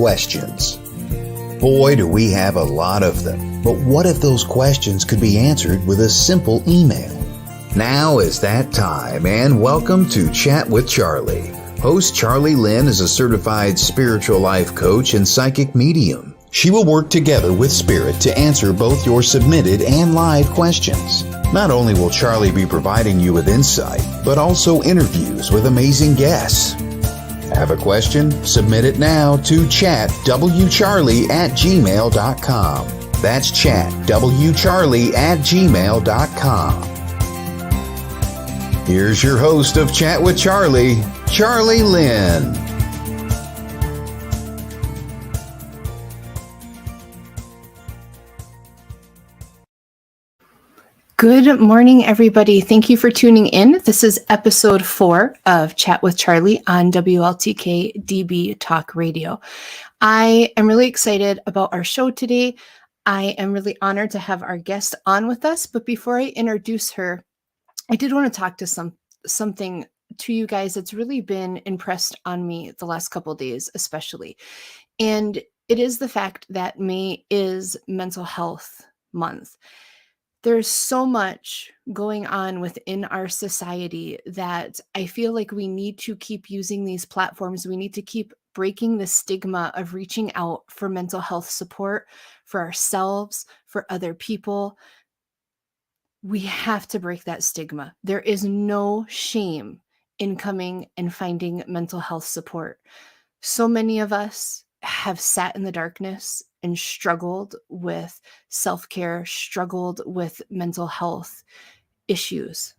questions. Boy, do we have a lot of them. But what if those questions could be answered with a simple email? Now is that time, and welcome to Chat with Charlie. Host Charlie Lynn is a certified spiritual life coach and psychic medium. She will work together with Spirit to answer both your submitted and live questions. Not only will Charlie be providing you with insight, but also interviews with amazing guests. Have a question? Submit it now to chatwcharlie@gmail.com. That's chatwcharlie@gmail.com. Here's your host of Chat with Charlie, Charlie Lynn. Good morning, everybody. Thank you for tuning in. This is episode 4 of Chat with Charlie on WLTK-DB Talk Radio. I am really excited about our show today. I am really honored to have our guest on with us. But before I introduce her, I did want to talk to something to you guys that's really been impressed on me the last couple of days, especially. And it is the fact that May is Mental Health Month. There's so much going on within our society that I feel like we need to keep using these platforms. We need to keep breaking the stigma of reaching out for mental health support for ourselves, for other people. We have to break that stigma. There is no shame in coming and finding mental health support. So many of us have sat in the darkness and struggled with self-care, struggled with mental health issues.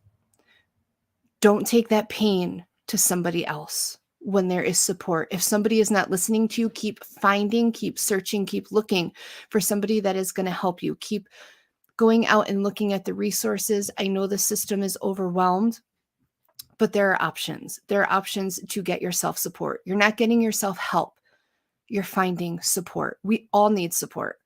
Don't take that pain to somebody else when there is support. If somebody is not listening to you, keep finding, keep searching, keep looking for somebody that is going to help you. Keep going out and looking at the resources. I know the system is overwhelmed, but there are options. There are options to get yourself support. You're not getting yourself help. You're finding support. We all need support,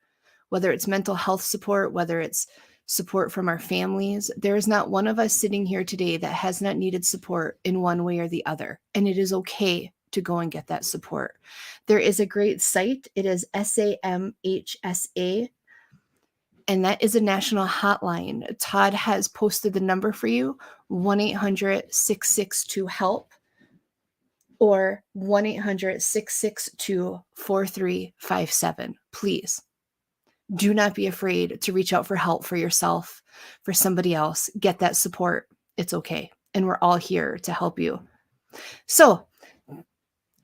whether it's mental health support, whether it's support from our families. There is not one of us sitting here today that has not needed support in one way or the other. And it is okay to go and get that support. There is a great site. It is SAMHSA. And that is a national hotline. Todd has posted the number for you, 1-800-662-HELP or 1-800-662-4357. Please do not be afraid to reach out for help for yourself, for somebody else. Get that support. It's okay. And we're all here to help you. So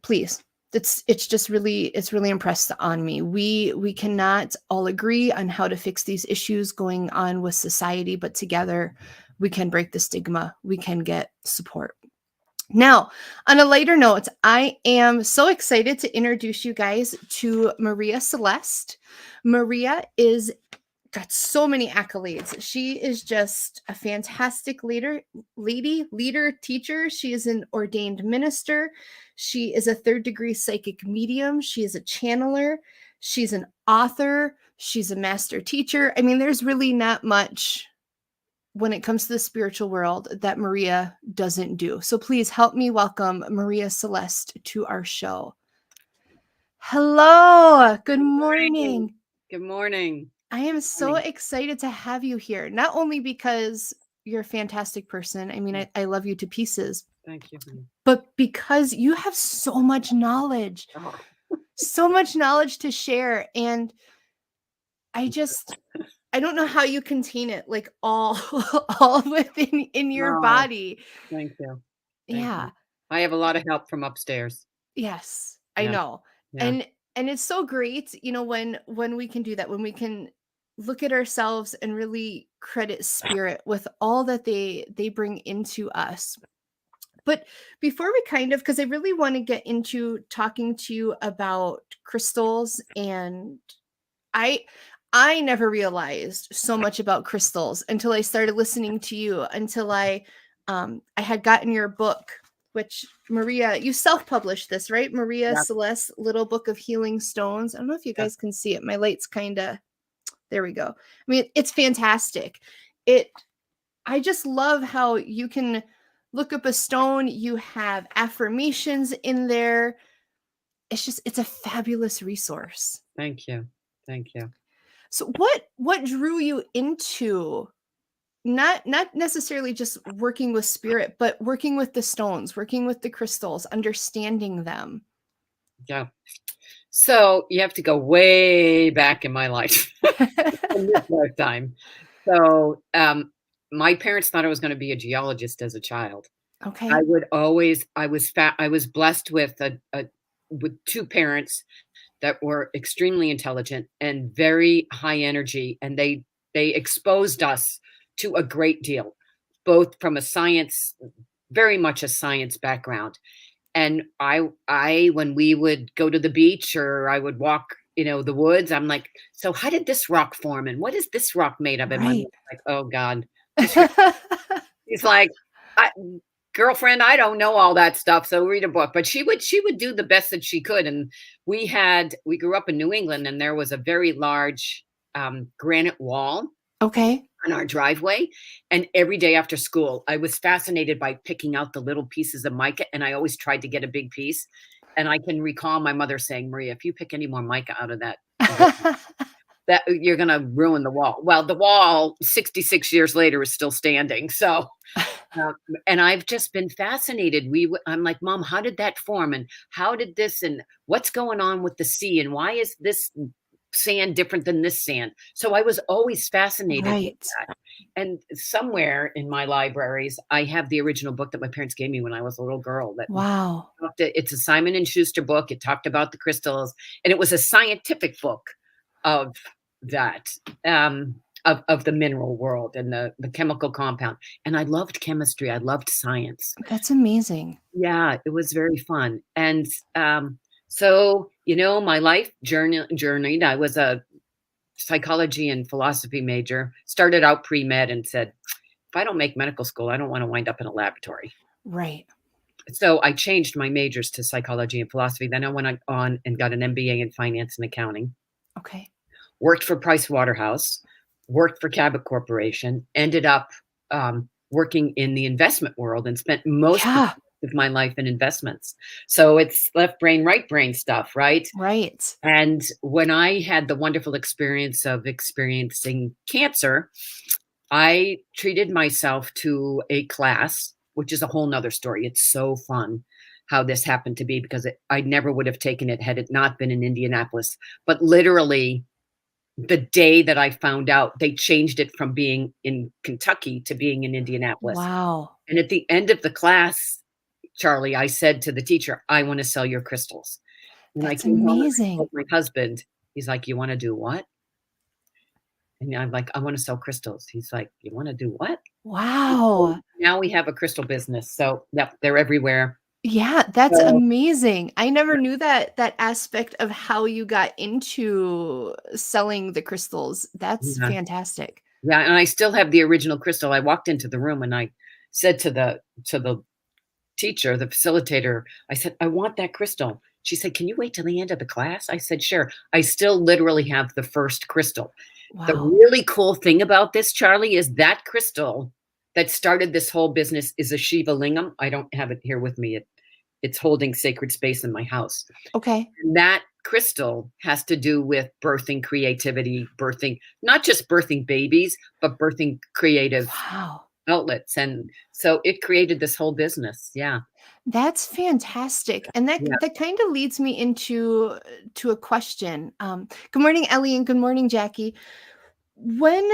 please. It's really impressed on me. We cannot all agree on how to fix these issues going on with society, but together we can break the stigma. We can get support. Now, on a lighter note, I am so excited to introduce you guys to Maria Celeste. Maria is got so many accolades. She is just a fantastic leader, teacher. She is an ordained minister. She is a 3rd-degree psychic medium. She is a channeler. She's an author. She's a master teacher. I mean, there's really not much when it comes to the spiritual world that Maria doesn't do. So please help me welcome Maria Celeste to our show. Hello. Good morning. Good morning. I am so excited to have you here, not only because you're a fantastic person. I mean, I love you to pieces. Thank you. But because you have so much knowledge, so much knowledge to share. And I don't know how you contain it, like all within your body. Thank you. Yeah. I have a lot of help from upstairs. Yes, I know. Yeah. And it's so great, when we can do that, when we can look at ourselves and really credit Spirit with all that they bring into us. But before we because I really want to get into talking to you about crystals, and I never realized so much about crystals until I started listening to you, until I had gotten your book, which Maria, you self-published this, right? Maria Celeste, Little Book of Healing Stones. I don't know if you guys can see it. My light's there we go. I mean, it's fantastic. I just love how you can look up a stone. You have affirmations in there. it's a fabulous resource. Thank you. Thank you. So what drew you into not necessarily just working with spirit, but working with the stones, working with the crystals, understanding them? Yeah. So you have to go way back in my life, in this lifetime. So my parents thought I was going to be a geologist as a child. Okay. I was blessed with with two parents that were extremely intelligent and very high energy, and they exposed us to a great deal, both from very much a science background. And I when we would go to the beach or I would walk, the woods, I'm like, so how did this rock form and what is this rock made of? And my Right. mom's like, oh God, he's like, I, girlfriend, I don't know all that stuff, so read a book. But she would do the best that she could. And we grew up in New England, and there was a very large granite wall Okay. on our driveway. And every day after school, I was fascinated by picking out the little pieces of mica, and I always tried to get a big piece. And I can recall my mother saying, Maria, if you pick any more mica out of that that you're going to ruin the wall. Well, the wall 66 years later is still standing. So, and I've just been fascinated. I'm like, Mom, how did that form? And how did this, and what's going on with the sea? And why is this sand different than this sand? So I was always fascinated with Right. that. And somewhere in my libraries, I have the original book that my parents gave me when I was a little girl. Wow. It's a Simon and Schuster book. It talked about the crystals, and it was a scientific book of that, of the mineral world and the chemical compound. And I loved chemistry. I loved science. That's amazing. Yeah, it was very fun. And so, my life journeyed. I was a psychology and philosophy major, started out pre-med and said, if I don't make medical school, I don't want to wind up in a laboratory. Right. So I changed my majors to psychology and philosophy. Then I went on and got an MBA in finance and accounting. Okay. Worked for Price Waterhouse, worked for Cabot Corporation, ended up working in the investment world and spent most of my life in investments. So it's left brain, right brain stuff, right? Right. And when I had the wonderful experience of experiencing cancer, I treated myself to a class, which is a whole nother story. It's so fun how this happened to be, because I never would have taken it had it not been in Indianapolis. But literally, the day that I found out, they changed it from being in Kentucky to being in Indianapolis. Wow. And at the end of the class, Charlie, I said to the teacher, I want to sell your crystals. And That's I came home and amazing. told my husband, he's like, you want to do what? And I'm like, I want to sell crystals. He's like, you want to do what? Wow. Now we have a crystal business. So yeah, they're everywhere. Yeah, that's So, amazing. I never knew that aspect of how you got into selling the crystals. That's yeah. fantastic. Yeah. And I still have the original crystal. I walked into the room and I said to the teacher, the facilitator, I said, I want that crystal. She said, can you wait till the end of the class? I said, sure. I still literally have the first crystal. Wow. The really cool thing about this, Charlie, is that crystal that started this whole business is a Shiva lingam. I don't have it here with me. It's holding sacred space in my house. Okay. And that crystal has to do with birthing creativity, birthing, not just birthing babies, but birthing creative outlets. And so it created this whole business. Yeah. That's fantastic. And that kind of leads me into a question. Good morning, Ellie, and good morning, Jackie. When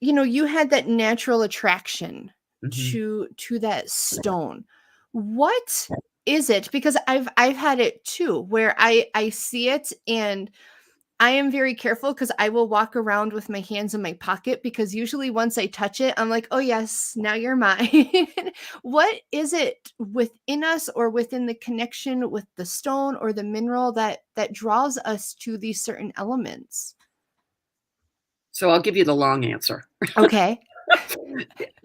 you had that natural attraction to that stone, what is it? Because I've had it too, where I see it and I am very careful because I will walk around with my hands in my pocket, because usually once I touch it, I'm like, oh yes, now you're mine. What is it within us or within the connection with the stone or the mineral that draws us to these certain elements? So I'll give you the long answer. Okay.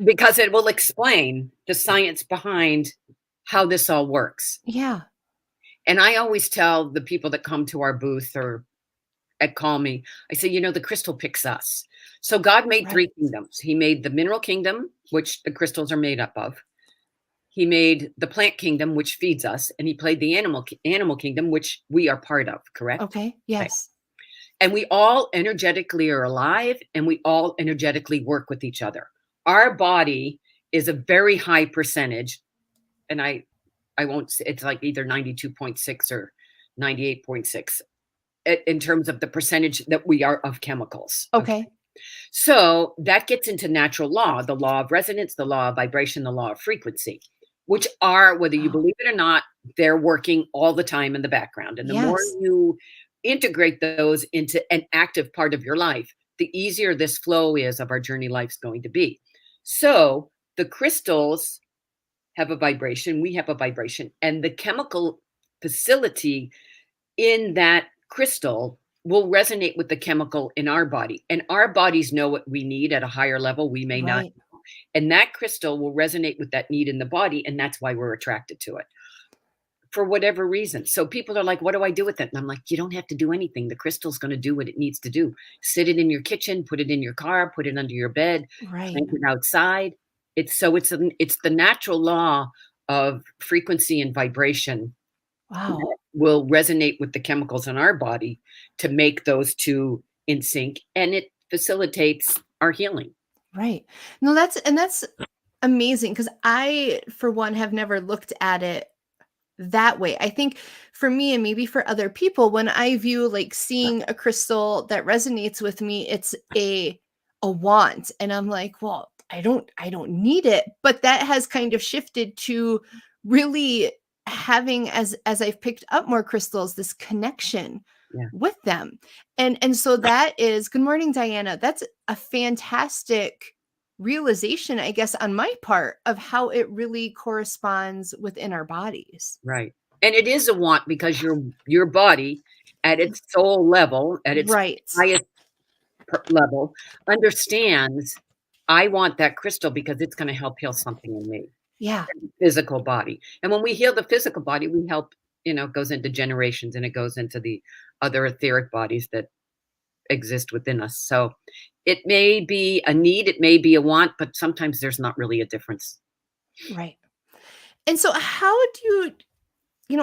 Because it will explain the science behind how this all works. Yeah. And I always tell the people that come to our booth or call me, I say, the crystal picks us. So God made three kingdoms. He made the mineral kingdom, which the crystals are made up of. He made the plant kingdom, which feeds us, and he played the animal kingdom, which we are part of, correct? Okay. Yes. And we all energetically are alive, and we all energetically work with each other. Our body is a very high percentage, and I won't say, it's like either 92.6 or 98.6 in terms of the percentage that we are of chemicals. Okay. So that gets into natural law, the law of resonance, the law of vibration, the law of frequency, which are, whether you believe it or not, they're working all the time in the background. And the more you integrate those into an active part of your life, the easier this flow is of our journey life's going to be. So the crystals have a vibration, we have a vibration, and the chemical facility in that crystal will resonate with the chemical in our body. And our bodies know what we need at a higher level. We may not. And that crystal will resonate with that need in the body. And that's why we're attracted to it for whatever reason. So people are like, what do I do with it? And I'm like, you don't have to do anything. The crystal's going to do what it needs to do. Sit it in your kitchen, put it in your car, put it under your bed, plant it outside. It's the natural law of frequency and vibration. Wow. Will resonate with the chemicals in our body to make those two in sync, and it facilitates our healing. Right. No, that's amazing, because I, for one, have never looked at it that way. I think for me, and maybe for other people, when I view like seeing a crystal that resonates with me, it's a want, and I'm like, well, I don't need it. But that has kind of shifted to really having, as I've picked up more crystals, this connection with them. And so that is, good morning, Diana. That's a fantastic realization, I guess, on my part, of how it really corresponds within our bodies. Right. And it is a want, because your body at its soul level, at its highest level, understands, I want that crystal because it's going to help heal something in me. Yeah. Physical body. And when we heal the physical body, we help, it goes into generations, and it goes into the other etheric bodies that exist within us. So it may be a need, it may be a want, but sometimes there's not really a difference. Right. And so how do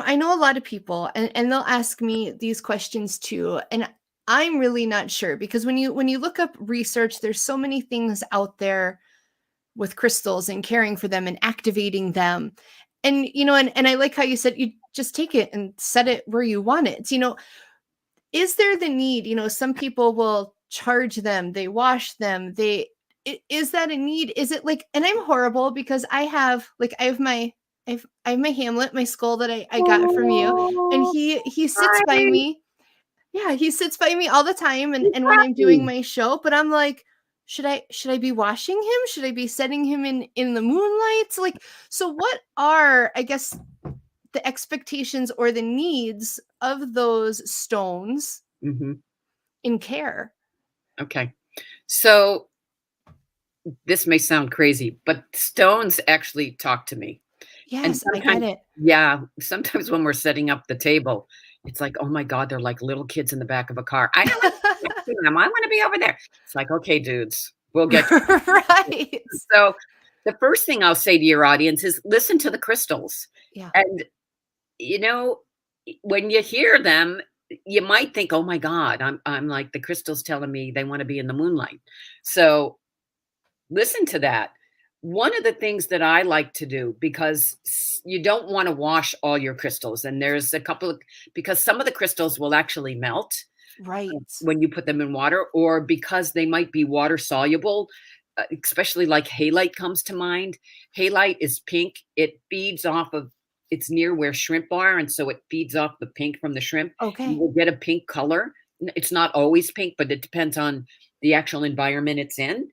I know a lot of people, and they'll ask me these questions too. And I'm really not sure, because when you look up research, there's so many things out there with crystals and caring for them and activating them. And, and I like how you said you just take it and set it where you want it. Is there the need, some people will charge them, they wash them, is that a need? Is it like, and I'm horrible because I have my Hamlet, my skull that I got from you. And he sits by me. Yeah. He sits by me all the time. And when I'm doing my show, but I'm like, should I be washing him? Should I be setting him in the moonlight? Like, so what are, I guess, the expectations or the needs of those stones in care? Okay. So this may sound crazy, but stones actually talk to me. Yes, I get it. Yeah. Sometimes when we're setting up the table, it's like, oh my God, they're like little kids in the back of a car. I don't want to see them. I want to be over there. It's like, okay, dudes, we'll get you. Right. So the first thing I'll say to your audience is listen to the crystals. Yeah. And, when you hear them, you might think, oh my God, I'm like, the crystals telling me they want to be in the moonlight. So listen to that. One of the things that I like to do, because you don't want to wash all your crystals, and there's a couple because some of the crystals will actually melt when you put them in water, or because they might be water soluble, especially like halite comes to mind. Halite is pink. It feeds off of, it's near where shrimp are, and so it feeds off the pink from the shrimp. Okay. You will get a pink color. It's not always pink, but it depends on the actual environment it's in.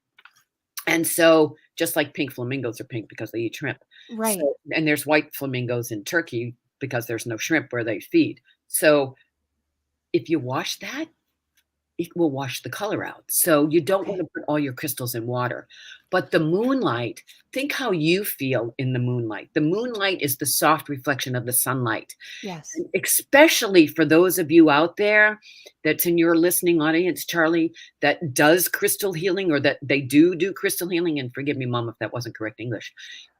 And so just like pink flamingos are pink because they eat shrimp. Right. So, and there's white flamingos in Turkey because there's no shrimp where they feed. So if you wash that, it will wash the color out. So you don't want to put all your crystals in water. But the moonlight, think how you feel in the moonlight. The moonlight is the soft reflection of the sunlight. Yes. And especially for those of you out there that's in your listening audience, Charlie, that does crystal healing, or that they do crystal healing. And forgive me, Mom, if that wasn't correct English.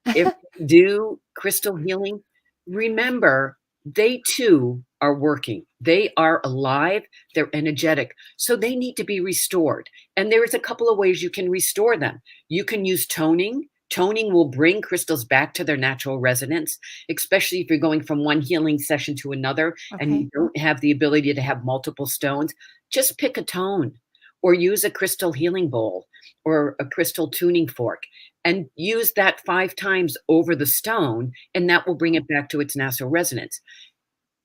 if you do crystal healing, remember they too are working. They are alive. They're energetic. So they need to be restored. And there's a couple of ways you can restore them. You can use toning. Toning will bring crystals back to their natural resonance, especially if you're going from one healing session to another and Okay. you don't have the ability to have multiple stones. Just pick a tone or use a crystal healing bowl or a crystal tuning fork and use that 5 times over the stone, and that will bring it back to its natural resonance.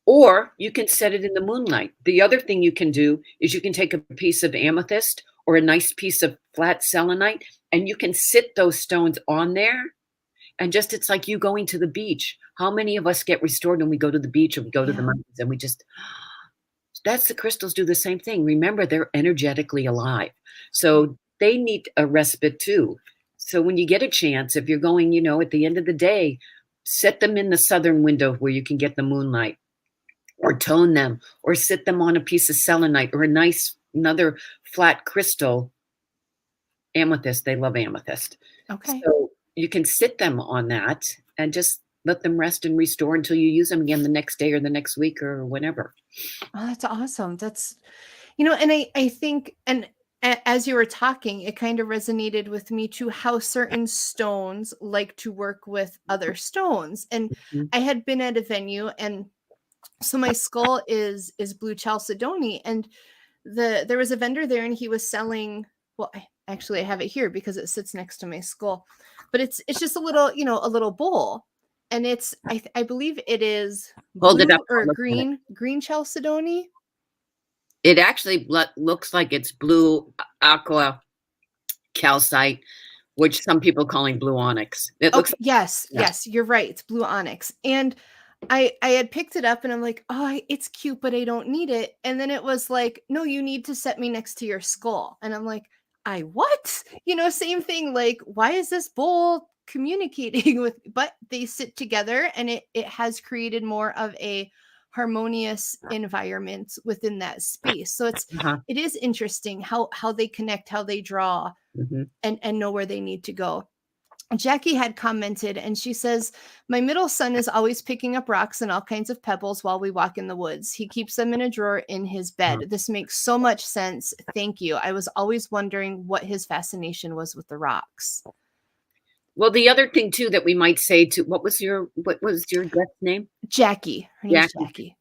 Or you can set it in the moonlight. The other thing you can do is you can take a piece of amethyst or a nice piece of flat selenite, and you can sit those stones on there. And just, it's like you going to the beach. How many of us get restored when we go to the beach or we go to the Yeah. mountains and we just, that's the crystals do the same thing. Remember, they're energetically alive. So they need a respite too. So when you get a chance, if you're going, at the end of the day, set them in the southern window where you can get the moonlight, or tone them, or sit them on a piece of selenite or another flat crystal. Amethyst, they love amethyst. Okay. So you can sit them on that and just let them rest and restore until you use them again the next day or the next week or whenever. Oh, that's awesome. That's, and I think, and as you were talking, it kind of resonated with me too, how certain stones like to work with other stones. And Mhm. I had been at a venue, and so my skull is blue chalcedony, and there was a vendor there, and he was selling, well, I have it here because it sits next to my skull, but it's just a little, a little bowl, and it's I believe it is Hold it blue up. or I'll look at it. green chalcedony. It actually looks like it's blue aqua calcite, which some people calling blue onyx. It looks Okay, yes, yeah. yes, you're right. It's blue onyx. And I had picked it up and I'm like, "Oh, it's cute, but I don't need it." And then it was like, "No, you need to set me next to your skull." And I'm like, "I what?" Same thing, like, why is this bowl communicating with, but they sit together, and it has created more of a harmonious environment within that space. So Uh-huh. it is interesting how they connect, how they draw, Mm-hmm. and know where they need to go. Jackie had commented, and she says, "My middle son is always picking up rocks and all kinds of pebbles while we walk in the woods. He keeps them in a drawer in his bed. This makes so much sense. Thank you. I was always wondering what his fascination was with the rocks." Well, the other thing too that we might say to what was your guest's name? Jackie. Her name's Jackie.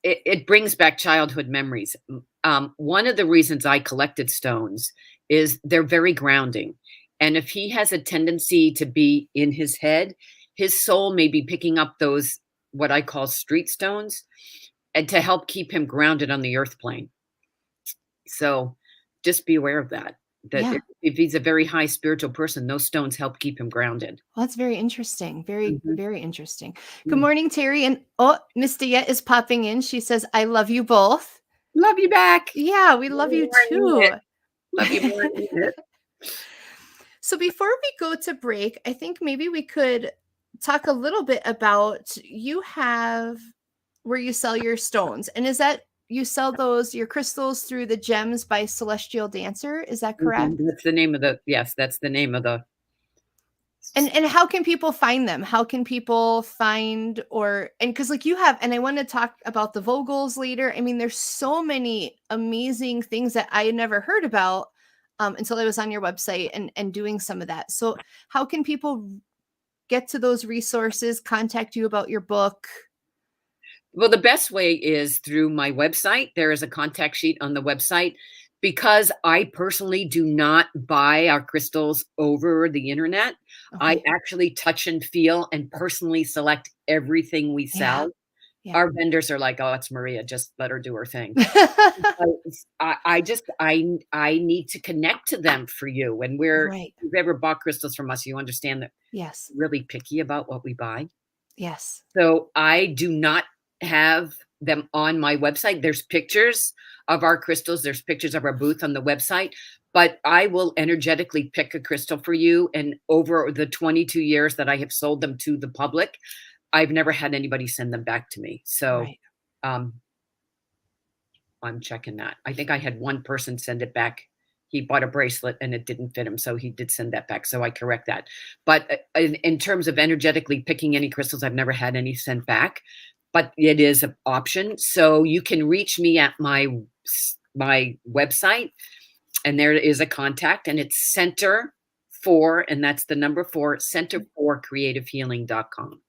Jackie. It brings back childhood memories. One of the reasons I collected stones is they're very grounding. And if he has a tendency to be in his head, his soul may be picking up those, what I call street stones, and to help keep him grounded on the earth plane. So just be aware of that. That Yeah. if he's a very high spiritual person, those stones help keep him grounded. Well, that's very interesting. Very, Mhm. very interesting. Good morning, Terry. And Miss Diet is popping in. She says, "I love you both." Love you back. Yeah, we love you too. Love you more. I need it. So before we go to break, I think maybe we could talk a little bit about, you have where you sell your stones. And is that you sell your crystals through the Gems by Celestial Dancer? Is that correct? That's the name of yes, that's the name of the. And how can people find them? How can people find, and because like you have, and I want to talk about the Vogels later. I mean, there's so many amazing things that I had never heard about until I was on your website and doing some of that. So how can people get to those resources, contact you about your book? Well, the best way is through my website. There is a contact sheet on the website. Because I personally do not buy our crystals over the internet, I Okay. actually touch and feel and personally select everything we sell. Yeah. Our vendors are like, "Oh, it's Maria, just let her do her thing." I need to connect to them for you. And Right. if you've ever bought crystals from us, you understand that Yes. we're really picky about what we buy. Yes. So I do not have them on my website. There's pictures of our crystals. There's pictures of our booth on the website, but I will energetically pick a crystal for you. And over the 22 years that I have sold them to the public, I've never had anybody send them back to me. So, Right. I'm checking that. I think I had one person send it back he bought a bracelet and it didn't fit him. So he did send that back. So I correct that. But in terms of energetically picking any crystals, I've never had any sent back, but it is an option. So you can reach me at my website, and there is a contact, and it's Center for, and that's the number 4, centerforcreativehealing.com.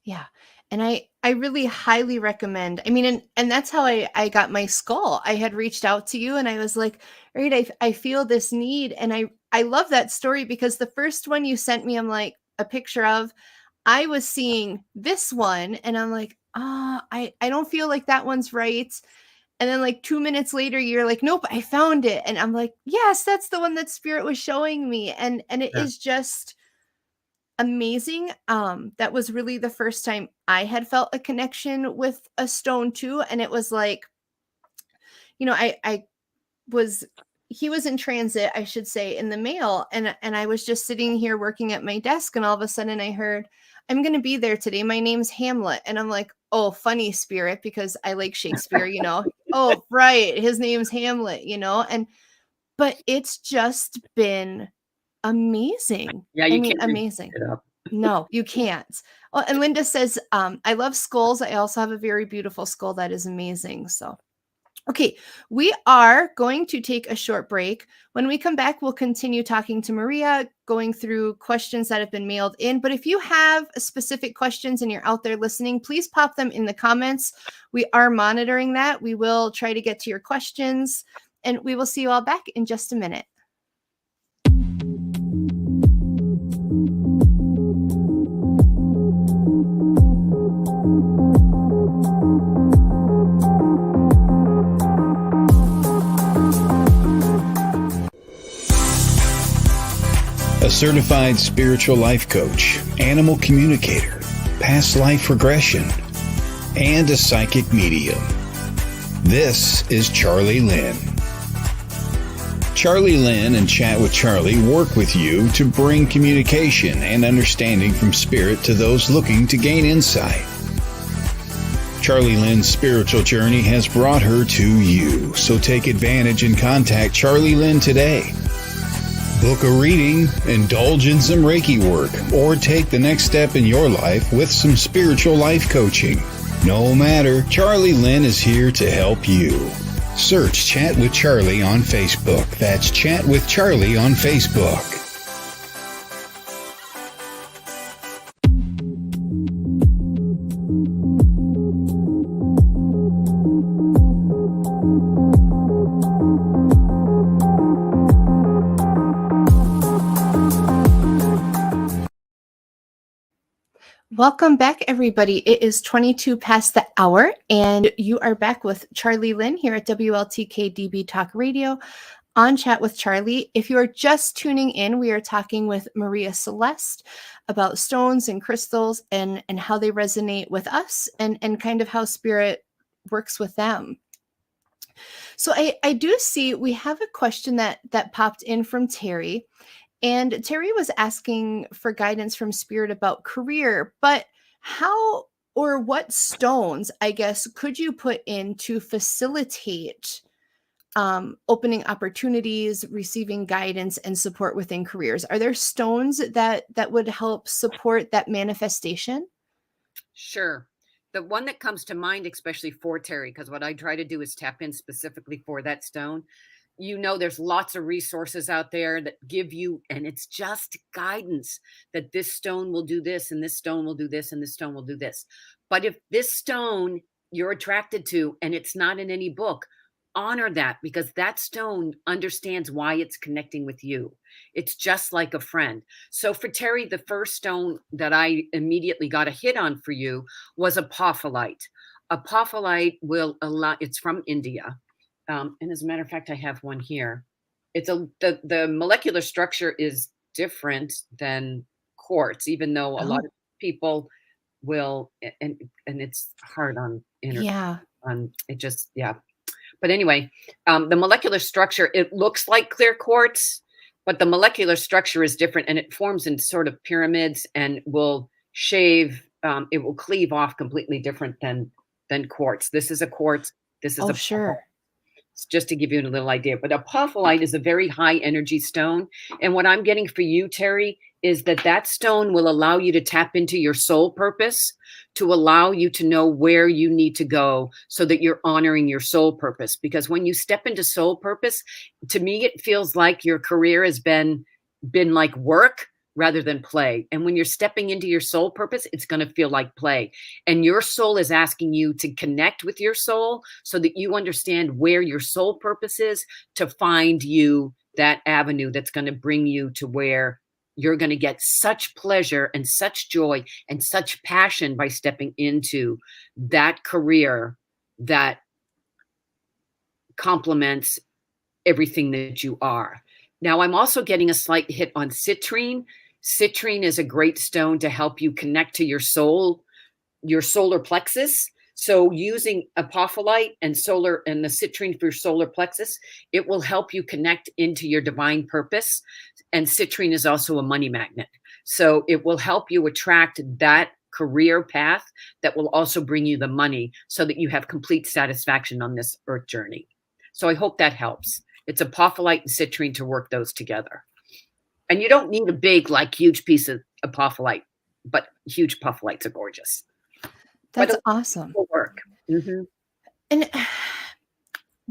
Yeah. And I really highly recommend, I mean, and that's how I got my skull. I had reached out to you and I was like, all right, I feel this need. And I love that story because the first one you sent me, I'm like a picture of, I was seeing this one and I'm like, I don't feel like that one's right. And then like 2 minutes later, you're like, nope, I found it. And I'm like, yes, that's the one that Spirit was showing me. And it is just amazing. That was really the first time I had felt a connection with a stone too. And it was like, you know, he was in transit, I should say, in the mail. And I was just sitting here working at my desk. And all of a sudden I heard, I'm going to be there today. My name's Hamlet. And I'm like, oh, funny, Spirit, because I like Shakespeare, you know, oh, right. His name's Hamlet, you know, but it's just been amazing. Yeah, I mean, amazing. No, you can't. Oh, and Linda says, I love skulls. I also have a very beautiful skull that is amazing. So, okay, we are going to take a short break. When we come back, we'll continue talking to Maria, going through questions that have been mailed in. But if you have specific questions and you're out there listening, please pop them in the comments. We are monitoring that. We will try to get to your questions, and we will see you all back in just a minute. A certified spiritual life coach, animal communicator, past life regression, and a psychic medium. This is Charlie Lynn. Charlie Lynn and Chat with Charlie work with you to bring communication and understanding from spirit to those looking to gain insight. Charlie Lynn's spiritual journey has brought her to you, so take advantage and contact Charlie Lynn today. Book a reading, indulge in some Reiki work, or take the next step in your life with some spiritual life coaching. No matter, Charlie Lynn is here to help you. Search Chat with Charlie on Facebook. That's Chat with Charlie on Facebook. Welcome back, everybody. It is 22 past the hour, and you are back with Charlie Lynn here at WLTK-DB Talk Radio on Chat with Charlie. If you are just tuning in, we are talking with Maria Celeste about stones and crystals and how they resonate with us and kind of how spirit works with them. So I do see we have a question that popped in from Terry. And Terry was asking for guidance from spirit about career, but how or what stones, I guess, could you put in to facilitate opening opportunities, receiving guidance and support within careers? Are there stones that would help support that manifestation? Sure. The one that comes to mind, especially for Terry, because what I try to do is tap in specifically for that stone. You know, there's lots of resources out there that give you, and it's just guidance that this stone will do this, and this stone will do this, and this stone will do this. But if this stone you're attracted to, and it's not in any book, honor that, because that stone understands why it's connecting with you. It's just like a friend. So for Terry, the first stone that I immediately got a hit on for you was apophyllite. Apophyllite will allow, it's from India. And as a matter of fact, I have one here. It's the molecular structure is different than quartz, even though a lot of people will, and it's hard on it just, yeah. But anyway, the molecular structure, it looks like clear quartz, but the molecular structure is different, and it forms in sort of pyramids and will shave, it will cleave off completely different than quartz. This is a quartz. This is sure. just to give you a little idea. But apophyllite is a very high energy stone. And what I'm getting for you, Terry, is that stone will allow you to tap into your soul purpose, to allow you to know where you need to go so that you're honoring your soul purpose. Because when you step into soul purpose, to me, it feels like your career has been like work rather than play. And when you're stepping into your soul purpose, it's going to feel like play. And your soul is asking you to connect with your soul so that you understand where your soul purpose is, to find you that avenue that's going to bring you to where you're going to get such pleasure and such joy and such passion by stepping into that career that complements everything that you are. Now, I'm also getting a slight hit on citrine. Citrine is a great stone to help you connect to your soul, your solar plexus. So using apophyllite and the citrine for your solar plexus, it will help you connect into your divine purpose. And citrine is also a money magnet. So it will help you attract that career path that will also bring you the money so that you have complete satisfaction on this earth journey. So I hope that helps. It's apophyllite and citrine to work those together. And you don't need a big, huge piece of apophyllite, but huge apophylites are gorgeous. That's awesome. Will work. Mm-hmm. And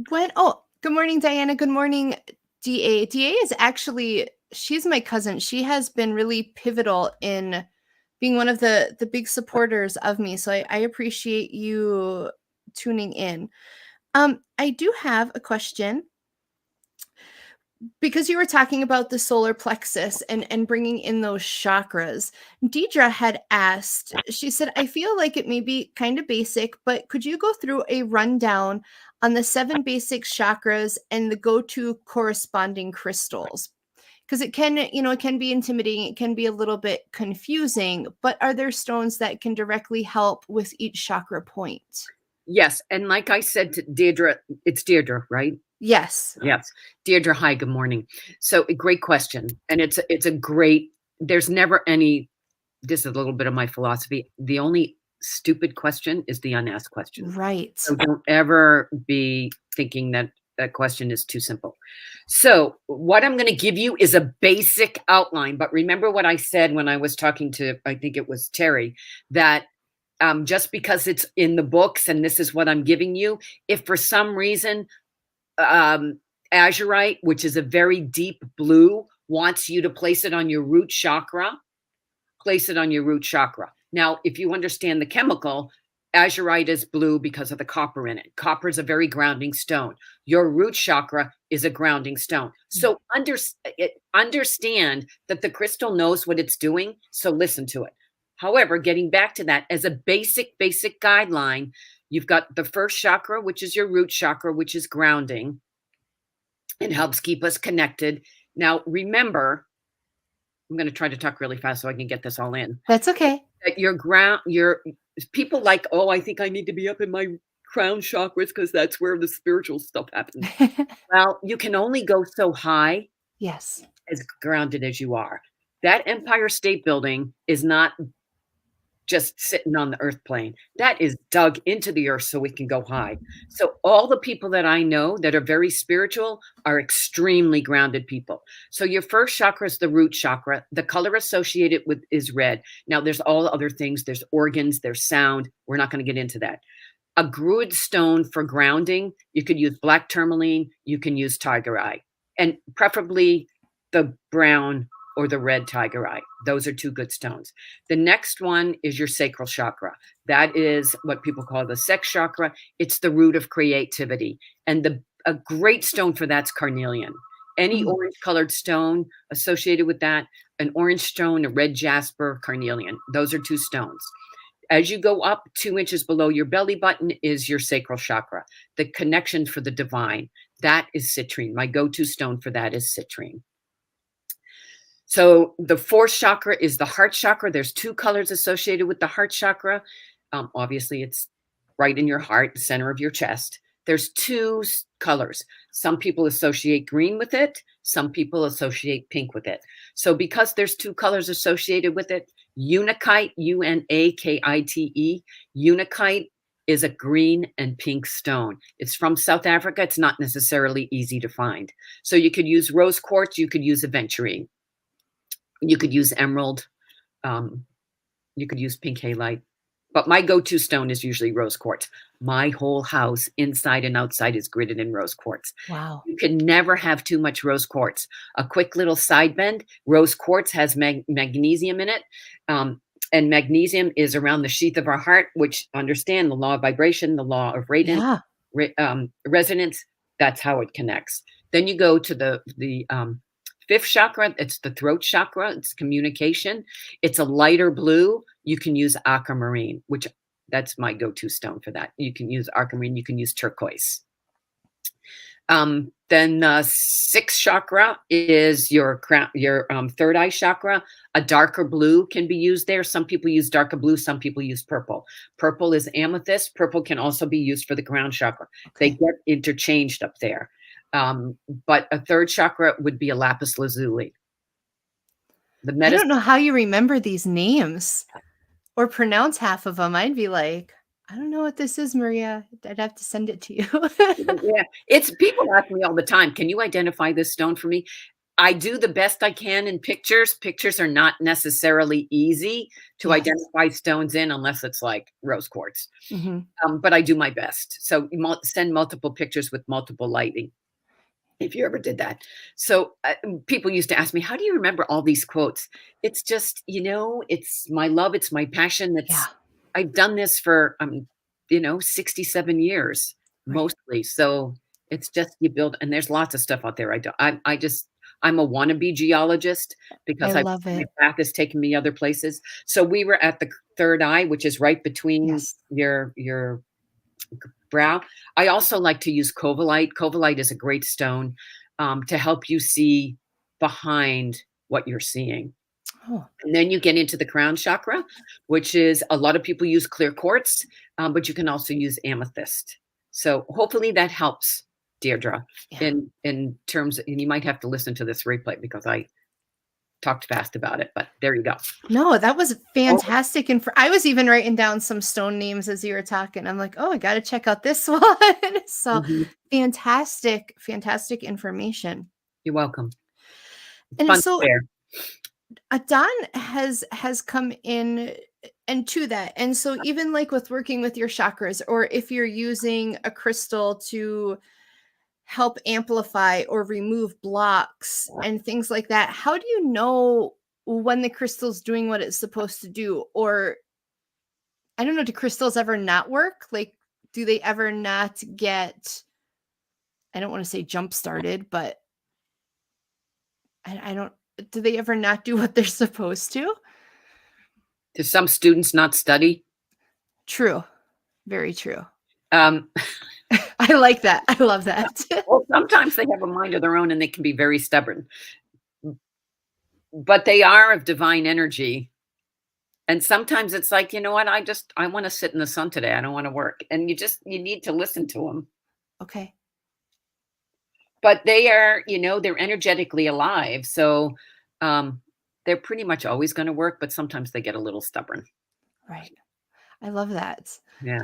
good morning, Diana. Good morning, DA. DA is actually, she's my cousin. She has been really pivotal in being one of the big supporters of me. So I appreciate you tuning in. I do have a question. Because you were talking about the solar plexus and bringing in those chakras, Deidre had asked, she said, I feel like it may be kind of basic, but could you go through a rundown on the 7 basic chakras and the go-to corresponding crystals? Because it can be intimidating. It can be a little bit confusing, but are there stones that can directly help with each chakra point? Yes. And like I said to Deirdre, it's Deirdre, right? Yes. Yes. Deirdre, hi, good morning. So a great question. And it's a great, there's never any, this is a little bit of my philosophy. The only stupid question is the unasked question. Right. So don't ever be thinking that question is too simple. So what I'm going to give you is a basic outline. But remember what I said when I was talking to, I think it was Terry, that just because it's in the books and this is what I'm giving you, if for some reason azurite, which is a very deep blue, wants you to place it on your root chakra, place it on your root chakra. Now, if you understand the chemical, azurite is blue because of the copper in it. Copper is a very grounding stone. Your root chakra is a grounding stone. So understand that the crystal knows what it's doing. So listen to it. However, getting back to that, as a basic guideline, you've got the first chakra, which is your root chakra, which is grounding. It helps keep us connected. Now, remember, I'm going to try to talk really fast so I can get this all in. That's okay. That your people like, oh, I think I need to be up in my crown chakras because that's where the spiritual stuff happens. Well, you can only go so high. Yes. As grounded as you are. That Empire State Building is not just sitting on the earth plane. That is dug into the earth so we can go high. So all the people that I know that are very spiritual are extremely grounded people. So your first chakra is the root chakra. The color associated with is red. Now there's all other things. There's organs, there's sound. We're not going to get into that. A good stone for grounding, you could use black tourmaline, you can use tiger eye, and preferably the brown or the red tiger eye. Those are 2 good stones. The next one is your sacral chakra. That is what people call the sex chakra. It's the root of creativity. And a great stone for that's carnelian. Any orange colored stone associated with that, an orange stone, a red jasper, carnelian. Those are 2 stones. As you go up 2 inches below your belly button is your sacral chakra, the connection for the divine. That is citrine. My go-to stone for that is citrine. So the 4th chakra is the heart chakra. There's 2 colors associated with the heart chakra. Obviously, it's right in your heart, the center of your chest. There's 2 colors. Some people associate green with it. Some people associate pink with it. So because there's 2 colors associated with it, unakite, Unakite, unakite is a green and pink stone. It's from South Africa. It's not necessarily easy to find. So you could use rose quartz. You could use aventurine. You could use emerald. You could use pink halite. But my go-to stone is usually rose quartz. My whole house, inside and outside, is gridded in rose quartz. Wow. You can never have too much rose quartz. A quick little side bend, rose quartz has magnesium in it. And magnesium is around the sheath of our heart, which understand the law of vibration, the law of resonance. That's how it connects. Then you go to the fifth chakra. It's the throat chakra. It's communication. It's a lighter blue. You can use aquamarine, which that's my go-to stone for that. You can use aquamarine. You can use turquoise. Then the sixth chakra is your crown, your third eye chakra. A darker blue can be used there. Some people use darker blue. Some people use purple. Purple is amethyst. Purple can also be used for the crown chakra. Okay. They get interchanged up there. But a third chakra would be a lapis lazuli. I don't know how you remember these names or pronounce half of them. I'd be like, I don't know what this is, Maria. I'd have to send it to you. Yeah, it's people ask me all the time, can you identify this stone for me? I do the best I can in pictures. Pictures are not necessarily easy to identify stones in unless it's like rose quartz. But I do my best. So send multiple pictures with multiple lighting, if you ever did that. So people used to ask me, how do you remember all these quotes? It's just, it's my love. It's my passion. I've done this for, 67 years, mostly. So it's just, you build, and there's lots of stuff out there. I'm a wannabe geologist because I love it. My path has taken me other places. So we were at the third eye, which is right between your brow. I also like to use covalite. Covalite is a great stone to help you see behind what you're seeing. Oh. And then you get into the crown chakra, which is a lot of people use clear quartz, but you can also use amethyst. So hopefully that helps, Deirdre, in terms of, and you might have to listen to this replay because I talked fast about it, but there you go. No, that was fantastic. And I was even writing down some stone names as you were talking. I'm like, oh, I got to check out this one. So fantastic information. You're welcome. And so Don has come in and to that. And so even like with working with your chakras, or if you're using a crystal to help amplify or remove blocks and things like that, how do you know when the crystal's doing what it's supposed to do? Or I don't know, do crystals ever not work? Like, do they ever not get, I don't want to say jump started, but I don't, do they ever not do what they're supposed to? Do some students not study? True. Very true. I like that. I love that. Well, sometimes they have a mind of their own and they can be very stubborn. But they are of divine energy. And sometimes it's like, you know what? I want to sit in the sun today. I don't want to work. And you need to listen to them. Okay. But they are, they're energetically alive. So they're pretty much always going to work, but sometimes they get a little stubborn. Right. I love that. Yeah.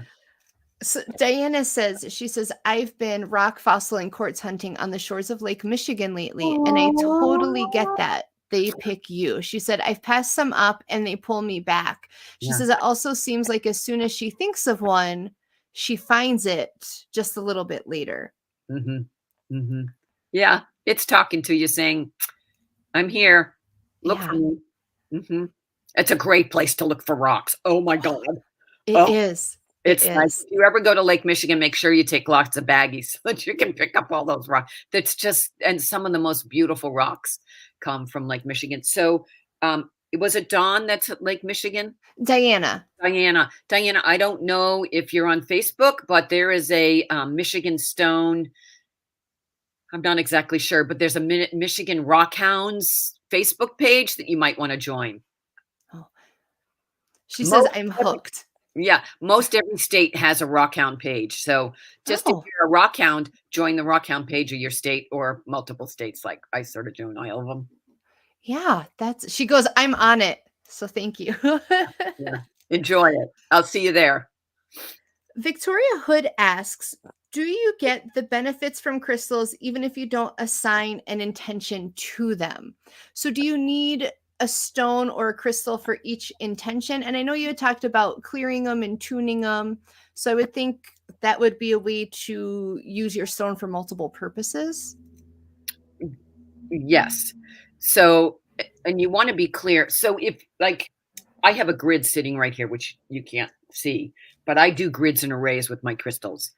So Diana says, I've been rock, fossil, and quartz hunting on the shores of Lake Michigan lately, and I totally get that. They pick you. She said, I've passed some up and they pull me back. She says, it also seems like as soon as she thinks of one, she finds it just a little bit later. Yeah, it's talking to you saying, I'm here. Look for me. It's a great place to look for rocks. Oh my God. It is. It's nice. If you ever go to Lake Michigan, make sure you take lots of baggies so that you can pick up all those rocks. And some of the most beautiful rocks come from Lake Michigan. So was it Dawn that's at Lake Michigan? Diana, I don't know if you're on Facebook, but there is a Michigan stone. I'm not exactly sure, but there's a Michigan Rock Hounds Facebook page that you might want to join. Oh. She says, I'm hooked. Yeah, most every state has a rockhound page. So just if you're a rockhound, join the rockhound page of your state or multiple states. Like I sort of join all of them. Yeah, she goes, I'm on it. So thank you. Yeah. Enjoy it. I'll see you there. Victoria Hood asks, do you get the benefits from crystals even if you don't assign an intention to them? So do you need a stone or a crystal for each intention? And I know you had talked about clearing them and tuning them. So I would think that would be a way to use your stone for multiple purposes. Yes. So, and you want to be clear. So if like I have a grid sitting right here, which you can't see, but I do grids and arrays with my crystals.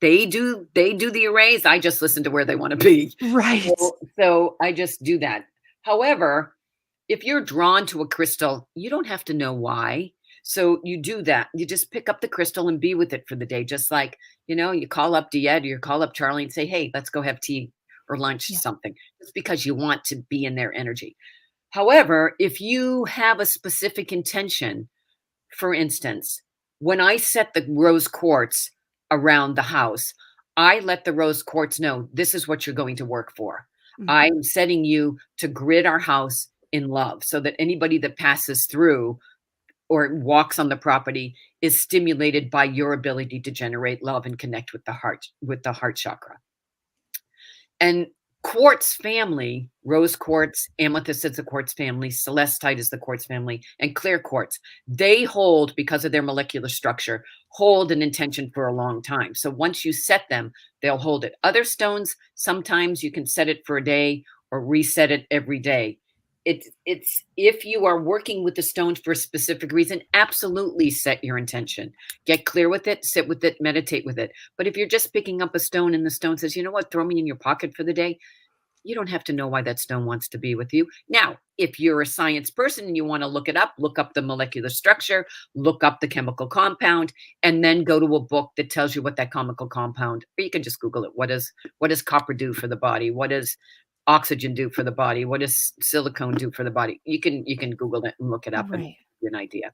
They do the arrays. I just listen to where they want to be. Right. So I just do that. However, if you're drawn to a crystal, you don't have to know why. So you do that. You just pick up the crystal and be with it for the day. Just like, you call up Diet or you call up Charlie and say, hey, let's go have tea or lunch, Yeah. something. Just because you want to be in their energy. However, if you have a specific intention, for instance, when I set the rose quartz around the house, I let the rose quartz know this is what you're going to work for. Mhm. I'm setting you to grid our house in love so that anybody that passes through or walks on the property is stimulated by your ability to generate love and connect with the heart chakra. And quartz family, rose quartz, amethyst is the quartz family, celestite is the quartz family, and clear quartz, they hold, because of their molecular structure, hold an intention for a long time. So once you set them, they'll hold it. Other stones, sometimes you can set it for a day or reset it every day. It's if you are working with the stone for a specific reason, absolutely set your intention. Get clear with it, sit with it, meditate with it. But if you're just picking up a stone and the stone says, you know what, throw me in your pocket for the day, you don't have to know why that stone wants to be with you. Now, if you're a science person and you want to look it up, look up the molecular structure, look up the chemical compound, and then go to a book that tells you what that chemical compound, or you can just Google it. What does copper do for the body? What does oxygen do for the body? What does silicone do for the body? You can Google it and look it up and Right. get an idea.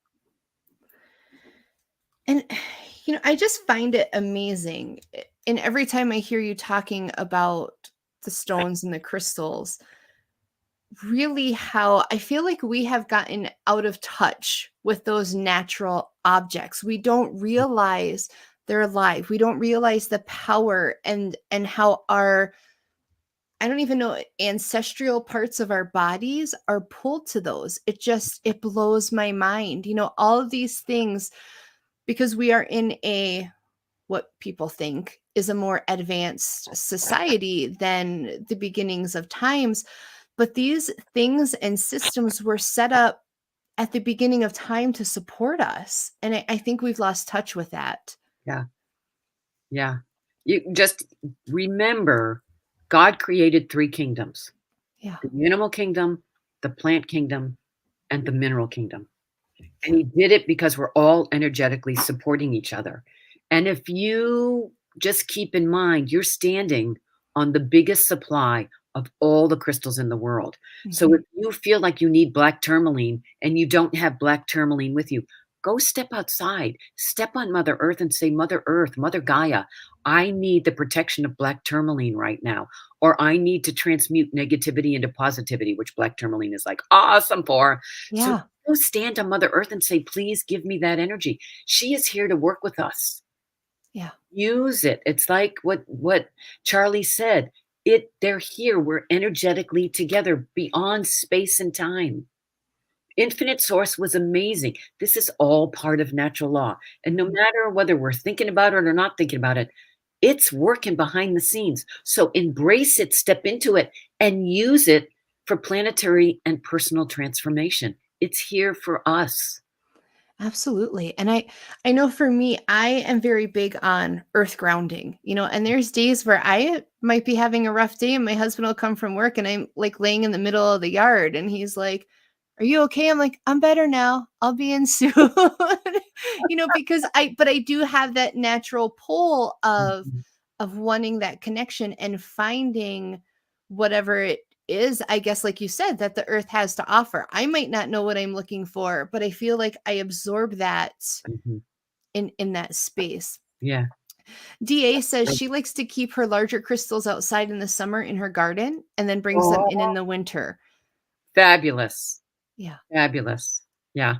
And, I just find it amazing. And every time I hear you talking about the stones and the crystals, really how I feel like we have gotten out of touch with those natural objects. We don't realize they're alive. We don't realize the power and how our, I don't even know, ancestral parts of our bodies are pulled to those. It blows my mind. All of these things, because we are in what people think is a more advanced society than the beginnings of times. But these things and systems were set up at the beginning of time to support us. And I think we've lost touch with that. Yeah. Yeah. You just remember God created 3 kingdoms. Yeah. The animal kingdom, the plant kingdom, and the mineral kingdom. And he did it because we're all energetically supporting each other. And if you just keep in mind, you're standing on the biggest supply of all the crystals in the world. So if you feel like you need black tourmaline and you don't have black tourmaline with you, go step outside, step on Mother Earth and say, Mother Earth, Mother Gaia, I need the protection of black tourmaline right now. Or I need to transmute negativity into positivity, which black tourmaline is like awesome for. So Yeah. go stand on Mother Earth and say, please give me that energy. She is here to work with us. Yeah. Use it. It's like what Charlie said. They're here. We're energetically together beyond space and time. Infinite Source was amazing. This is all part of natural law. And no matter whether we're thinking about it or not thinking about it, it's working behind the scenes. So embrace it, step into it, and use it for planetary and personal transformation. It's here for us. Absolutely. And I know for me, I am very big on earth grounding, and there's days where I might be having a rough day and my husband will come from work and I'm like laying in the middle of the yard and he's like, are you okay? I'm like, I'm better now. I'll be in soon. Because I do have that natural pull of wanting that connection and finding whatever it is, I guess, like you said, that the earth has to offer. I might not know what I'm looking for, but I feel like I absorb that in that space. Yeah. DA says she likes to keep her larger crystals outside in the summer in her garden and then brings them in the winter. Fabulous. Yeah. Fabulous. Yeah.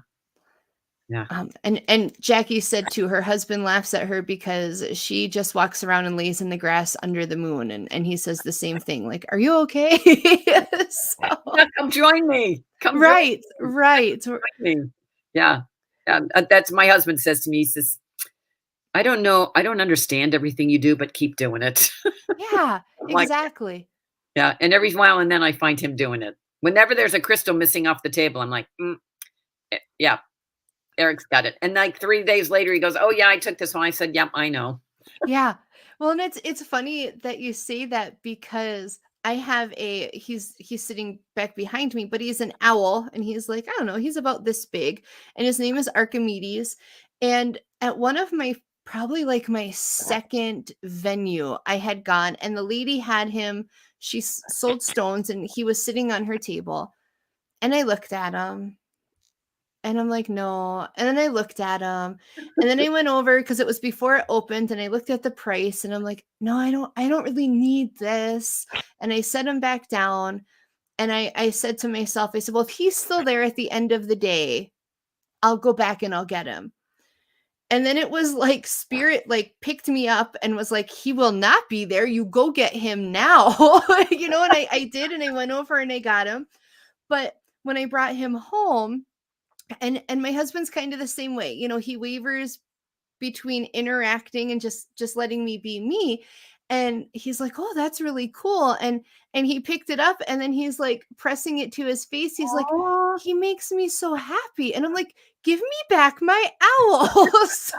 Yeah. And Jackie said too, her husband laughs at her because she just walks around and lays in the grass under the moon. And he says the same thing, like, are you okay? So, Yeah, come join me. Come join right, right. me. Yeah. That's my husband says to me, he says, I don't know. I don't understand everything you do, but keep doing it. Yeah, I'm like, exactly. yeah. And every while and then I find him doing it. Whenever there's a crystal missing off the table, I'm like, yeah, Eric's got it. And like 3 days later, he goes, oh yeah, I took this one. I said, yep, I know. Yeah. Well, and it's funny that you say that because I have he's sitting back behind me, but he's an owl and he's like, I don't know, he's about this big and his name is Archimedes. And at one of my probably like my second venue I had gone and the lady had him, she sold stones and he was sitting on her table and I looked at him and I'm like, no. And then I looked at him and then I went over because it was before it opened and I looked at the price and I'm like, no, I don't really need this. And I set him back down and I said to myself, I said, well, if he's still there at the end of the day, I'll go back and I'll get him. And then it was like spirit like picked me up and was like, he will not be there. You go get him now. And I did and I went over and I got him. But when I brought him home, and my husband's kind of the same way, he wavers between interacting and just letting me be me, and he's like, oh, that's really cool, and he picked it up and then he's like pressing it to his face. He's like, Aw. he makes me so happy, and I'm like, give me back my owl. So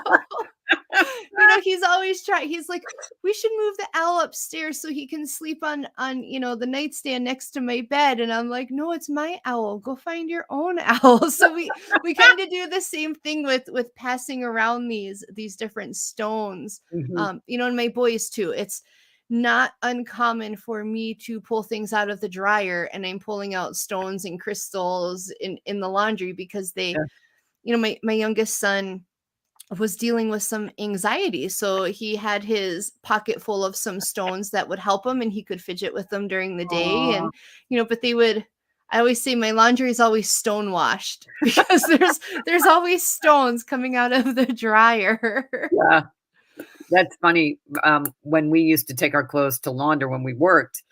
he's always trying. He's like, we should move the owl upstairs so he can sleep on the nightstand next to my bed. And I'm like, no, it's my owl. Go find your own owl. So we kind of do the same thing with passing around these different stones. Mhm. And my boys too. It's not uncommon for me to pull things out of the dryer and I'm pulling out stones and crystals in the laundry because they, Yeah. My youngest son was dealing with some anxiety. So he had his pocket full of some stones that would help him and he could fidget with them during the day. Aw. And, but I always say my laundry is always stone washed because there's always stones coming out of the dryer. Yeah. That's funny. When we used to take our clothes to launder when we worked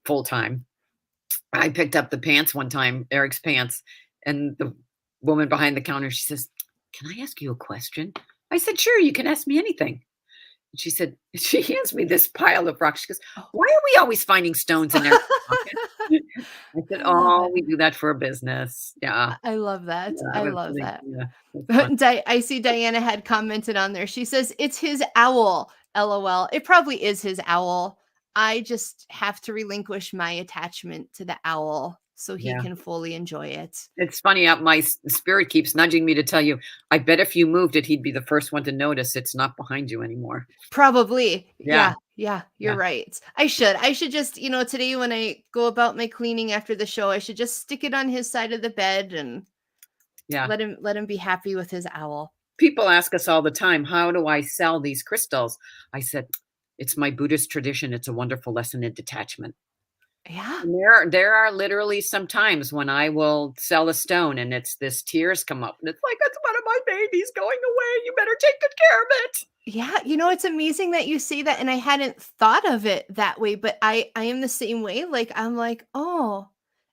full time, I picked up the pants one time, Eric's pants, and the woman behind the counter, she says, can I ask you a question? I said, sure, you can ask me anything. And she said, she hands me this pile of rocks. She goes, why are we always finding stones in their pocket? I said, I love it. we do that for a business. Yeah. I love that. Yeah, I was love really, that. yeah, that's fun. I see Diana had commented on there. She says, it's his owl. LOL. It probably is his owl. I just have to relinquish my attachment to the owl so he Yeah. can fully enjoy it. It's funny, my spirit keeps nudging me to tell you, I bet if you moved it, he'd be the first one to notice it's not behind you anymore. Probably. Yeah. Yeah, you're Yeah. right. I should just, today when I go about my cleaning after the show, I should just stick it on his side of the bed and Yeah. let him be happy with his owl. People ask us all the time, how do I sell these crystals? I said, it's my Buddhist tradition. It's a wonderful lesson in detachment. Yeah. And there are literally some times when I will sell a stone and it's this tears come up and it's like, it's one of my babies going away. You better take good care of it. Yeah, it's amazing that you say that, and I hadn't thought of it that way, but I am the same way. Like, I'm like, oh,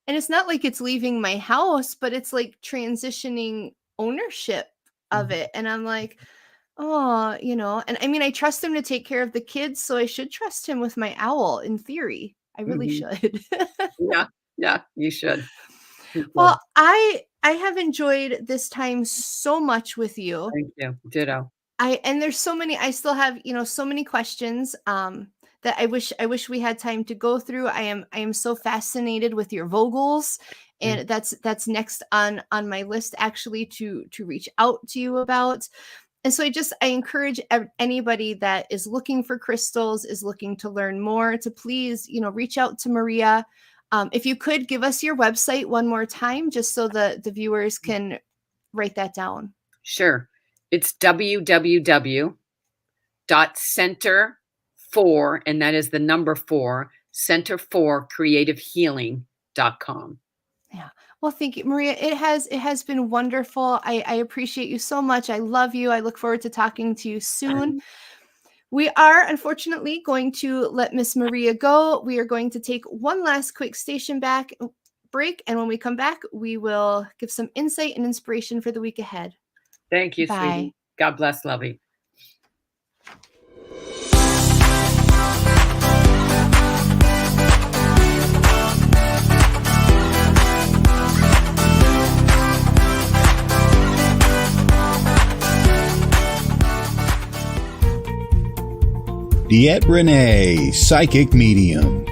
and it's not like it's leaving my house, but it's like transitioning ownership of it. And I'm like, oh, and I mean, I trust him to take care of the kids, so I should trust him with my owl in theory. I really Mhm. should. Yeah. Yeah. You should. You should. Well, I have enjoyed this time so much with you. Thank you. Ditto. And there's so many, I still have, so many questions that I wish we had time to go through. I am so fascinated with your Vogels, and that's next on my list actually to reach out to you about. And so I encourage anybody that is looking for crystals, is looking to learn more, to please, reach out to Maria. If you could give us your website one more time, just so the viewers can write that down. Sure. It's www.center4, and that is the number 4, center4creativehealing.com. Yeah. Well, thank you, Maria. It has been wonderful. I appreciate you so much. I love you. I look forward to talking to you soon. We are unfortunately going to let Miss Maria go. We are going to take one last quick station break, and when we come back, we will give some insight and inspiration for the week ahead. Thank you, Bye. sweetie. God bless, Lovey. DeEtte Renee, Psychic Medium.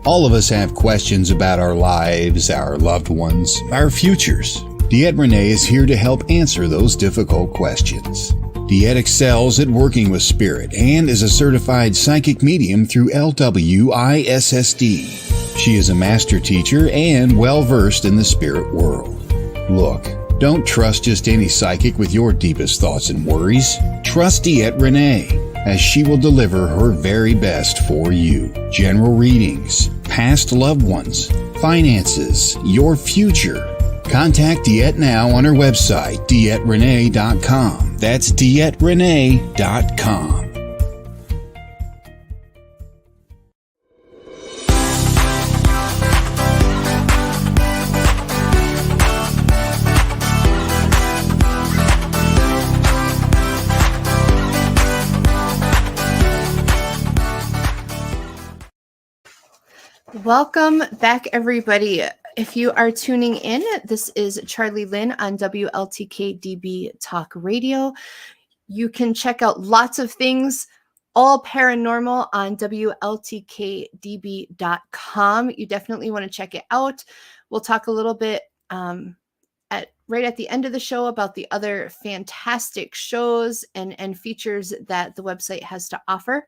All of us have questions about our lives, our loved ones, our futures. DeEtte Renee is here to help answer those difficult questions. DeEtte excels at working with spirit and is a certified psychic medium through LWISSD. She is a master teacher and well-versed in the spirit world. Look, don't trust just any psychic with your deepest thoughts and worries. Trust DeEtte Renee, as she will deliver her very best for you. General readings, past loved ones, finances, your future. Contact DeEtte now on her website, DeEtteRenee.com. That's DeEtteRenee.com. Welcome back, everybody. If you are tuning in, this is Charlie Lynn on WLTK-DB Talk Radio. You can check out lots of things, all paranormal, on WLTK-DB.com. You definitely want to check it out. We'll talk a little bit right at the end of the show about the other fantastic shows and features that the website has to offer.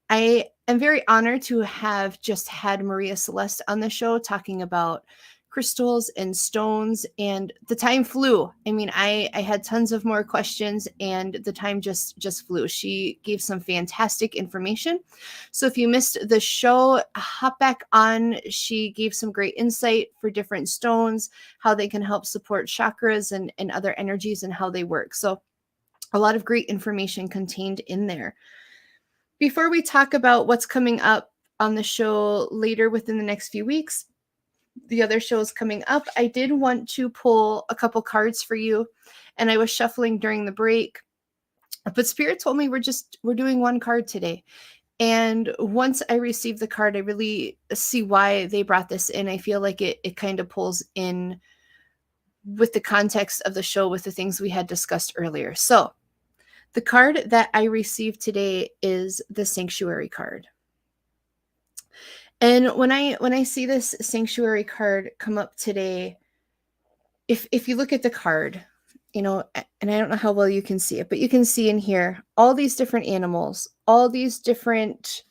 I am very honored to have just had Maria Celeste on the show talking about crystals and stones, and the time flew. I mean, I had tons of more questions, and the time just flew. She gave some fantastic information. So if you missed the show, hop back on. She gave some great insight for different stones, how they can help support chakras and other energies and how they work. So a lot of great information contained in there. Before we talk about what's coming up on the show later within the next few weeks, the other shows coming up, I did want to pull a couple cards for you, and I was shuffling during the break, but Spirit told me we're doing one card today. And once I received the card, I really see why they brought this in. I feel like it kind of pulls in with the context of the show with the things we had discussed earlier. So the card that I received today is the Sanctuary card. And when I see this Sanctuary card come up today, if you look at the card, you know, and I don't know how well you can see it, but you can see in here all these different animals, all these different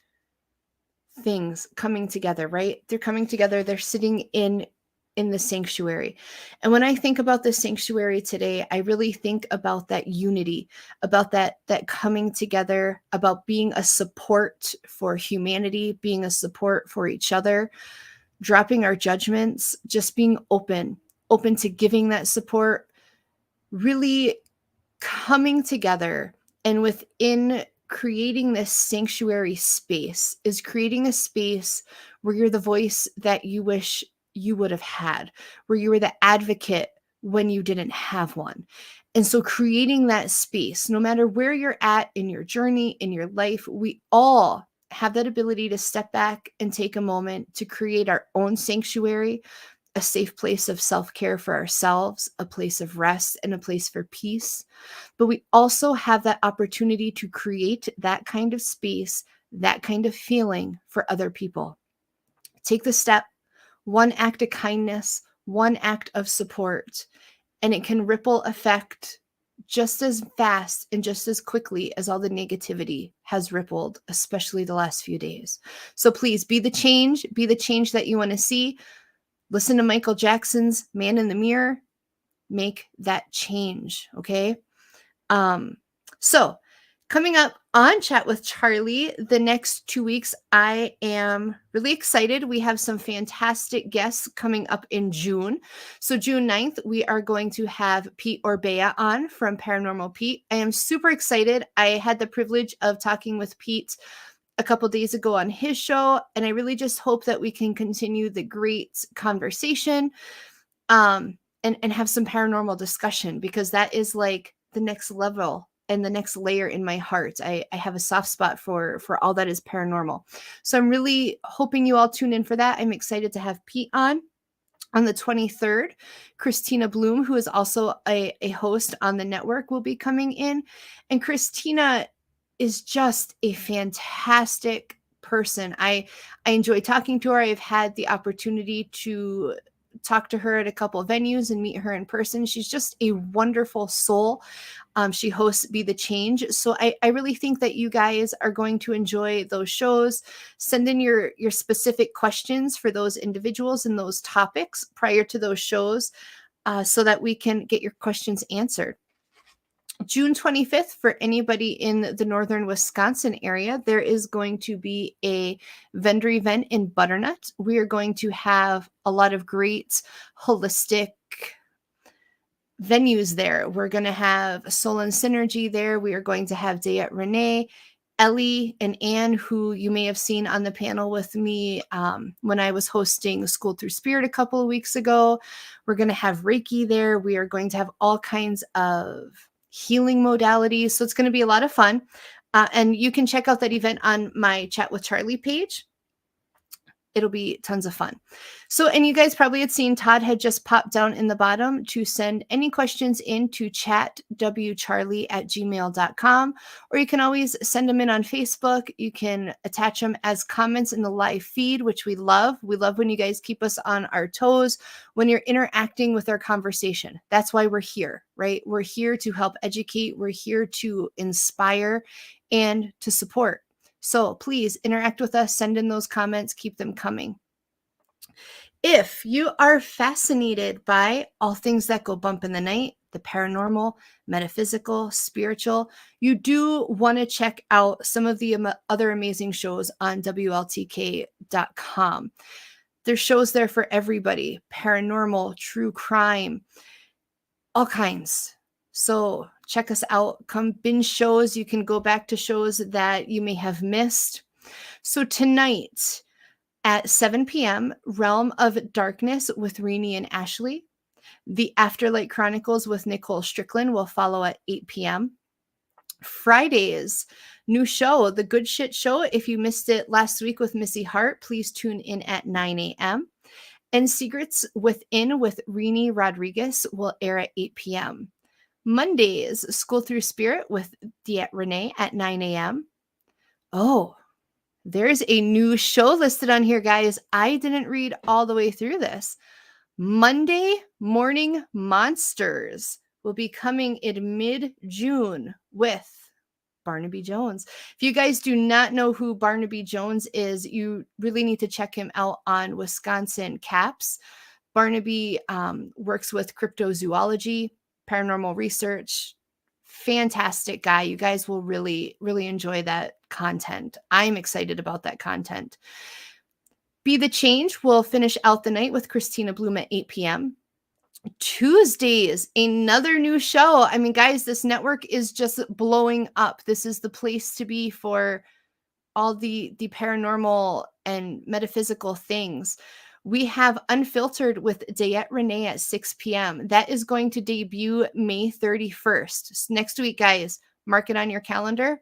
things coming together, right? They're coming together. They're sitting in the sanctuary. And when I think about the sanctuary today, I really think about that unity, about that coming together, about being a support for humanity, being a support for each other, dropping our judgments, just being open to giving that support, really coming together. And within creating this sanctuary space is creating a space where you're the voice that you wish you would have had, where you were the advocate when you didn't have one. And so creating that space, no matter where you're at in your journey, in your life, we all have that ability to step back and take a moment to create our own sanctuary, a safe place of self-care for ourselves, a place of rest, and a place for peace. But we also have that opportunity to create that kind of space, that kind of feeling for other people. Take the step, one act of kindness, one act of support, and it can ripple effect just as fast and just as quickly as all the negativity has rippled, especially the last few days. So please be the change that you want to see. Listen to Michael Jackson's Man in the Mirror. Make that change, okay? So coming up On Chat with Charlie, the next 2 weeks, I am really excited. We have some fantastic guests coming up in June. So June 9th, we are going to have Pete Orbea on from Paranormal Pete. I am super excited. I had the privilege of talking with Pete a couple days ago on his show, and I really just hope that we can continue the great conversation and have some paranormal discussion, because that is like the next level and the next layer in my heart. I have a soft spot for all that is paranormal. So I'm really hoping you all tune in for that. I'm excited to have Pete on the 23rd. Christina Bloom, who is also a host on the network, will be coming in. And Christina is just a fantastic person. I enjoy talking to her. I've had the opportunity to talk to her at a couple of venues and meet her in person. She's just a wonderful soul. She hosts Be the Change. So I really think that you guys are going to enjoy those shows. Send in your specific questions for those individuals and those topics prior to those shows so that we can get your questions answered. June 25th, for anybody in the northern Wisconsin area, there is going to be a vendor event in Butternut. We are going to have a lot of great holistic venues there. We're going to have Soul and Synergy there. We are going to have Dayette Renee, Ellie, and Anne, who you may have seen on the panel with me when I was hosting School Through Spirit a couple of weeks ago. We're going to have Reiki there. We are going to have all kinds of healing modalities. So it's going to be a lot of fun. And you can check out that event on my Chat with Charlie page. It'll be tons of fun. So, and you guys probably had seen Todd had just popped down in the bottom to send any questions in to chatwcharlie@gmail.com, or you can always send them in on Facebook. You can attach them as comments in the live feed, which we love. We love when you guys keep us on our toes, when you're interacting with our conversation. That's why we're here, right? We're here to help educate. We're here to inspire and to support. So please interact with us, send in those comments, keep them coming. If you are fascinated by all things that go bump in the night, the paranormal, metaphysical, spiritual, you do want to check out some of the other amazing shows on WLTK.com. There's shows there for everybody: paranormal, true crime, all kinds. So check us out. Come binge shows. You can go back to shows that you may have missed. So tonight at 7 p.m., Realm of Darkness with Renee and Ashley. The Afterlight Chronicles with Nicole Strickland will follow at 8 p.m. Friday's new show, The Good Shit Show. If you missed it last week with Missy Hart, please tune in at 9 a.m. And Secrets Within with Renee Rodriguez will air at 8 p.m. Mondays, School Through Spirit with Dayette Renee at 9 a.m. Oh, there's a new show listed on here, guys. I didn't read all the way through this. Monday Morning Monsters will be coming in mid-June with Barnaby Jones. If you guys do not know who Barnaby Jones is, you really need to check him out on Wisconsin Caps. Barnaby works with cryptozoology, paranormal research. Fantastic guy. You guys will really, really enjoy that content. I'm excited about that content. Be the Change will finish out the night with Christina Bloom at 8 p.m. Tuesdays, another new show. I mean, guys, this network is just blowing up. This is the place to be for all the paranormal and metaphysical things. We have Unfiltered with Dayette Renee at 6 p.m. That is going to debut May 31st. Next week, guys, mark it on your calendar.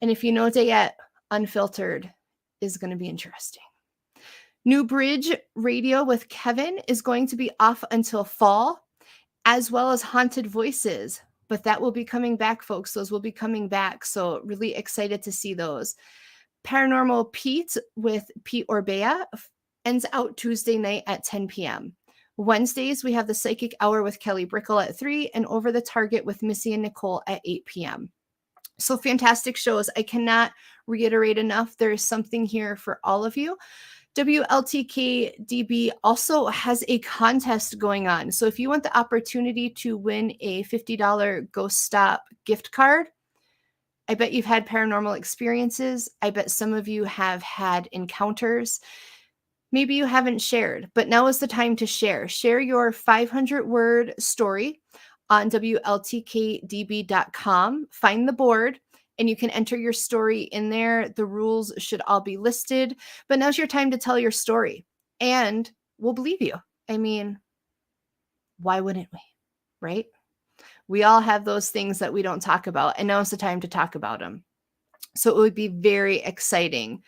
And if you know Dayette, Unfiltered is going to be interesting. New Bridge Radio with Kevin is going to be off until fall, as well as Haunted Voices. But that will be coming back, folks. Those will be coming back. So really excited to see those. Paranormal Pete with Pete Orbea ends out Tuesday night at 10 p.m. Wednesdays, we have the Psychic Hour with Kelly Brickle at 3 and Over the Target with Missy and Nicole at 8 p.m. So fantastic shows. I cannot reiterate enough. There is something here for all of you. WLTK-DB also has a contest going on. So if you want the opportunity to win a $50 Ghost Stop gift card, I bet you've had paranormal experiences. I bet some of you have had encounters. Maybe you haven't shared, but now is the time to share. Share your 500-word story on WLTK-DB.com. Find the board, and you can enter your story in there. The rules should all be listed, but now's your time to tell your story, and we'll believe you. I mean, why wouldn't we, right? We all have those things that we don't talk about, and now's the time to talk about them. So it would be very exciting.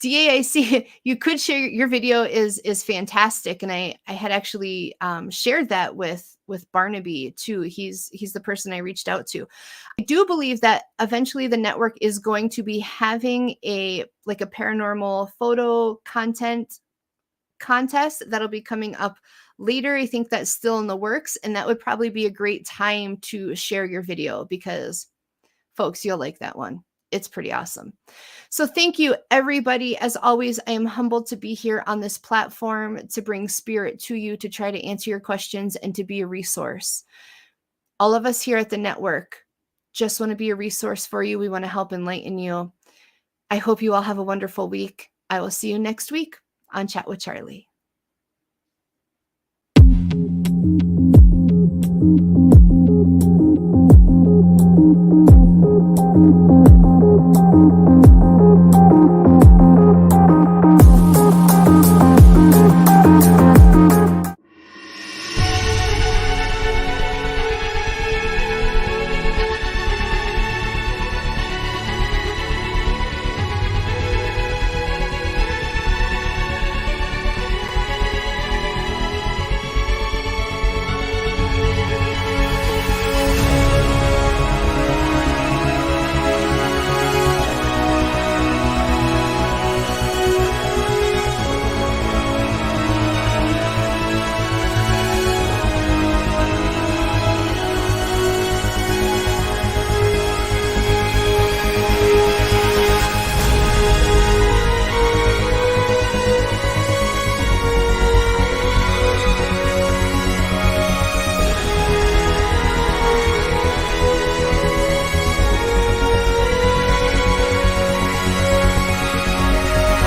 DAIC, you could share your video is fantastic, and I had actually shared that with Barnaby too. He's the person I reached out to. I do believe that eventually the network is going to be having a paranormal photo content contest that'll be coming up later. I think that's still in the works, and that would probably be a great time to share your video because folks, you'll like that one. It's pretty awesome. So thank you, everybody. As always, I am humbled to be here on this platform to bring spirit to you, to try to answer your questions and to be a resource. All of us here at the network just want to be a resource for you. We want to help enlighten you. I hope you all have a wonderful week. I will see you next week on Chat with Charlie.